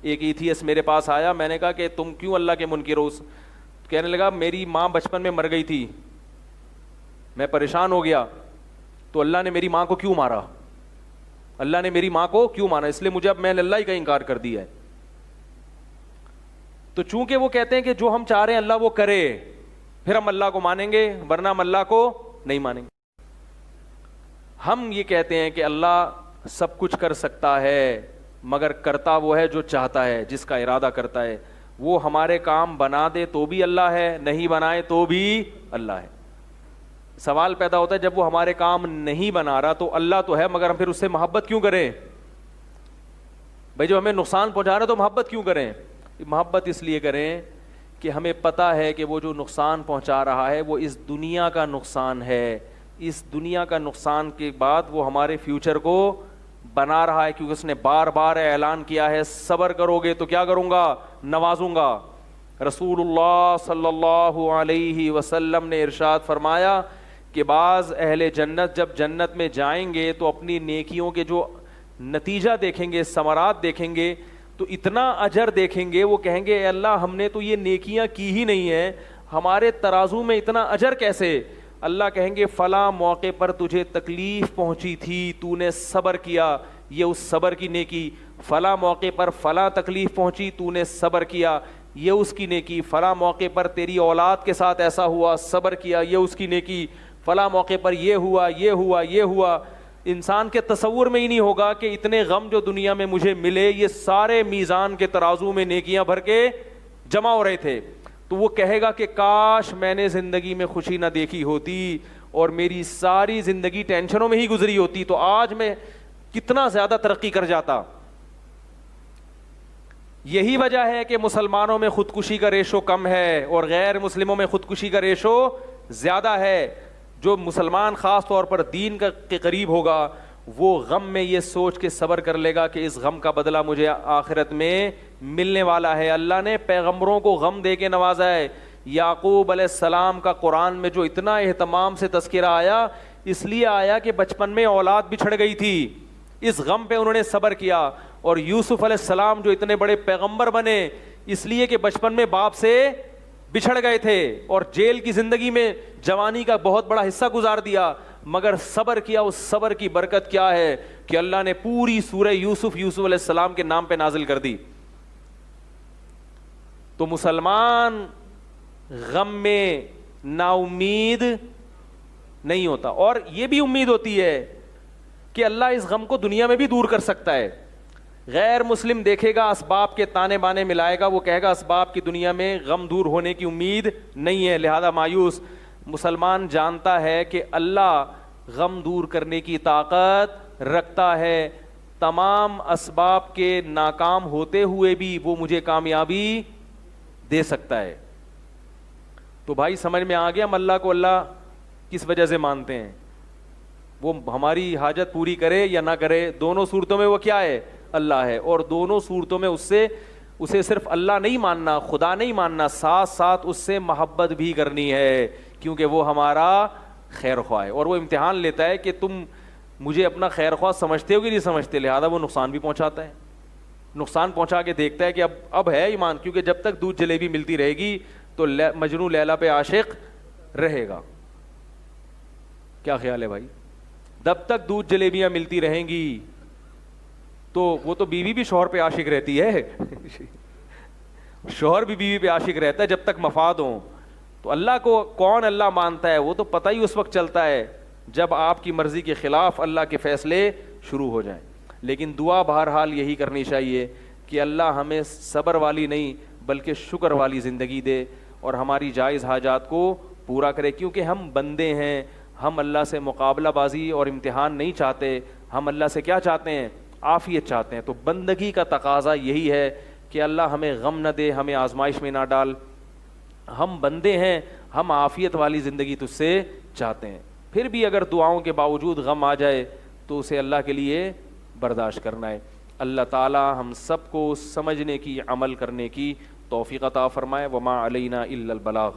ایک ایتھیسٹ میرے پاس آیا, میں نے کہا کہ تم کیوں اللہ کے منکر ہو؟ کہنے لگا میری ماں بچپن میں مر گئی تھی, میں پریشان ہو گیا, تو اللہ نے میری ماں کو کیوں مارا, اللہ نے میری ماں کو کیوں مارا, اس لیے مجھے اب میں نے اللہ ہی کا انکار کر دیا ہے. تو چونکہ وہ کہتے ہیں کہ جو ہم چاہ رہے ہیں اللہ وہ کرے, پھر ہم اللہ کو مانیں گے, ورنہ ہم اللہ کو نہیں مانیں گے. ہم یہ کہتے ہیں کہ اللہ سب کچھ کر سکتا ہے, مگر کرتا وہ ہے جو چاہتا ہے, جس کا ارادہ کرتا ہے. وہ ہمارے کام بنا دے تو بھی اللہ ہے, نہیں بنائے تو بھی اللہ ہے. سوال پیدا ہوتا ہے جب وہ ہمارے کام نہیں بنا رہا تو اللہ تو ہے, مگر ہم پھر اس سے محبت کیوں کریں؟ بھائی جو ہمیں نقصان پہنچا رہا ہے تو محبت کیوں کریں؟ محبت اس لیے کریں کہ ہمیں پتہ ہے کہ وہ جو نقصان پہنچا رہا ہے وہ اس دنیا کا نقصان ہے, اس دنیا کا نقصان کے بعد وہ ہمارے فیوچر کو بنا رہا ہے, کیونکہ اس نے بار بار اعلان کیا ہے صبر کرو گے تو کیا کروں گا, نوازوں گا. رسول اللہ صلی اللہ علیہ وسلم نے ارشاد فرمایا کہ بعض اہل جنت جب جنت میں جائیں گے تو اپنی نیکیوں کے جو نتیجہ دیکھیں گے, ثمرات دیکھیں گے, تو اتنا اجر دیکھیں گے, وہ کہیں گے اے اللہ ہم نے تو یہ نیکیاں کی ہی نہیں ہیں, ہمارے ترازو میں اتنا اجر کیسے؟ اللہ کہیں گے فلاں موقع پر تجھے تکلیف پہنچی تھی, تو نے صبر کیا, یہ اس صبر کی نیکی. فلاں موقع پر فلاں تکلیف پہنچی, تو نے صبر کیا, یہ اس کی نیکی. فلاں موقع پر تیری اولاد کے ساتھ ایسا ہوا, صبر کیا, یہ اس کی نیکی. فلاں موقع پر یہ ہوا, یہ ہوا, یہ ہوا. انسان کے تصور میں ہی نہیں ہوگا کہ اتنے غم جو دنیا میں مجھے ملے یہ سارے میزان کے ترازو میں نیکیاں بھر کے جمع ہو رہے تھے. تو وہ کہے گا کہ کاش میں نے زندگی میں خوشی نہ دیکھی ہوتی اور میری ساری زندگی ٹینشنوں میں ہی گزری ہوتی, تو آج میں کتنا زیادہ ترقی کر جاتا. یہی وجہ ہے کہ مسلمانوں میں خودکشی کا ریشو کم ہے اور غیر مسلموں میں خودکشی کا ریشو زیادہ ہے. جو مسلمان خاص طور پر دین کے قریب ہوگا وہ غم میں یہ سوچ کے صبر کر لے گا کہ اس غم کا بدلہ مجھے آخرت میں ملنے والا ہے. اللہ نے پیغمبروں کو غم دے کے نوازا ہے. یعقوب علیہ السلام کا قرآن میں جو اتنا اہتمام سے تذکرہ آیا, اس لیے آیا کہ بچپن میں اولاد بچھڑ گئی تھی, اس غم پہ انہوں نے صبر کیا. اور یوسف علیہ السلام جو اتنے بڑے پیغمبر بنے اس لیے کہ بچپن میں باپ سے بچھڑ گئے تھے اور جیل کی زندگی میں جوانی کا بہت بڑا حصہ گزار دیا, مگر صبر کیا. اس صبر کی برکت کیا ہے کہ اللہ نے پوری سورہ یوسف علیہ السلام کے نام پہ نازل کر دی. تو مسلمان غم میں نا امید نہیں ہوتا, اور یہ بھی امید ہوتی ہے کہ اللہ اس غم کو دنیا میں بھی دور کر سکتا ہے. غیر مسلم دیکھے گا اسباب کے تانے بانے ملائے گا, وہ کہے گا اسباب کی دنیا میں غم دور ہونے کی امید نہیں ہے, لہذا مایوس. مسلمان جانتا ہے کہ اللہ غم دور کرنے کی طاقت رکھتا ہے, تمام اسباب کے ناکام ہوتے ہوئے بھی وہ مجھے کامیابی دے سکتا ہے. تو بھائی سمجھ میں آ گیا ہم اللہ کو اللہ کس وجہ سے مانتے ہیں, وہ ہماری حاجت پوری کرے یا نہ کرے, دونوں صورتوں میں وہ کیا ہے, اللہ ہے. اور دونوں صورتوں میں اسے صرف اللہ نہیں ماننا, خدا نہیں ماننا, ساتھ ساتھ اس سے محبت بھی کرنی ہے, کیونکہ وہ ہمارا خیر خواہ ہے اور وہ امتحان لیتا ہے کہ تم مجھے اپنا خیر خواہ سمجھتے ہو کہ نہیں سمجھتے, لہذا وہ نقصان بھی پہنچاتا ہے, نقصان پہنچا کے دیکھتا ہے کہ اب ہے ایمان, کیونکہ جب تک دودھ جلیبی ملتی رہے گی تو مجنوں لیلا پہ عاشق رہے گا. کیا خیال ہے بھائی؟ جب تک دودھ جلیبیاں ملتی رہیں گی تو وہ تو بیوی بھی شوہر پہ عاشق رہتی ہے, شوہر بھی بیوی پہ عاشق رہتا ہے جب تک مفاد ہوں. تو اللہ کو کون اللہ مانتا ہے وہ تو پتہ ہی اس وقت چلتا ہے جب آپ کی مرضی کے خلاف اللہ کے فیصلے شروع ہو جائیں. لیکن دعا بہرحال یہی کرنی چاہیے کہ اللہ ہمیں صبر والی نہیں بلکہ شکر والی زندگی دے اور ہماری جائز حاجات کو پورا کرے, کیونکہ ہم بندے ہیں, ہم اللہ سے مقابلہ بازی اور امتحان نہیں چاہتے, ہم اللہ سے کیا چاہتے ہیں, عافیت چاہتے ہیں. تو بندگی کا تقاضا یہی ہے کہ اللہ ہمیں غم نہ دے, ہمیں آزمائش میں نہ ڈال, ہم بندے ہیں, ہم عافیت والی زندگی تجھ سے چاہتے ہیں. پھر بھی اگر دعاؤں کے باوجود غم آ جائے تو اسے اللہ کے لیے برداشت کرنا ہے. اللہ تعالی ہم سب کو سمجھنے کی, عمل کرنے کی توفیق عطا فرمائے. وما علینا الا البلاغ.